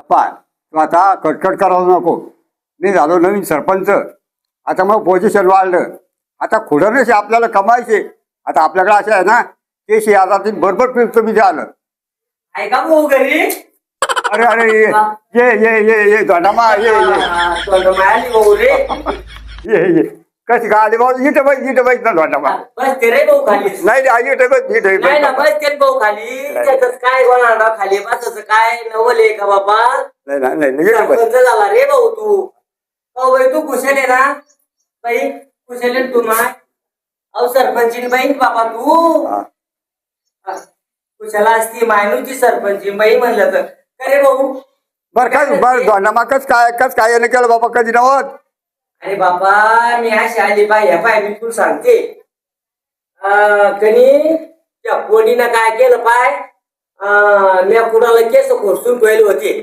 पाय तू आता कटकट करायला नको. मी झालो नवीन सरपंच. आता मग पोझिशन वाढलं. आता खुडरच आपल्याला कमायचे. आता आपल्याकडे असे आहे ना केशी आता ती बरोबर फिरतो मी झालं. आहे का भाऊ घरी? अरे अरे ये धोंडामा ये मिळाली भाऊ रे. ये कशी का आली भाऊ इथं बैठ ना धोंडामा. बस ते रे भाऊ खाली. नाही इथं बस नाही ना बस ते भाऊ खाली. त्याच काय बोलणार खाली बसायचं काय नवल का बाबा? नाही सरपंच झाला रे भाऊ तू. हो बाई तू कुशल आहे ना बाई? कुशल आहे तू माय? अहो सरपंचीन बाई बाबा तू. कुशाला असती मायनूची सरपंची बाई म्हणलं तर अरे भाऊ. बरं धोंडामा कस काय याने केलं बाबा कधी नव्हत. अरे बाबा मी अशी आली पाय मी तुला सांगते. कनी त्या पोडीनं काय केलं पाय मी कुणाला केस खोसून ठेवले होते.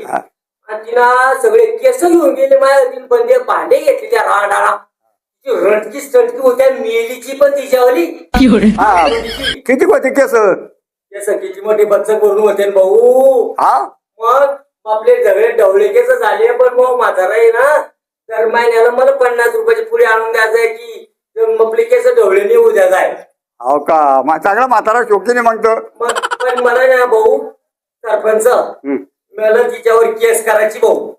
तिनं सगळे केस घेऊन गेले माझ्या. तिने पण ते भांडे घेतले त्या राडाला. रटकी सटकी होत्या मेलीची पण तिच्यावली. किती होते केस? केस किती मोठे बच्च करून होते भाऊ. मग आपले सगळे डवळे केस झाले. पण मग म्हातारा आहे ना दर महिन्याला मला 50 रुपयाची पुढे आणून द्यायचंय की आपले केस ढवळे नाही उद्या जाय. हो का चांगला म्हातारा शोकीने म्हणतो. पण मला ना भाऊ सरपंच मला तिच्यावर केस करायची भाऊ.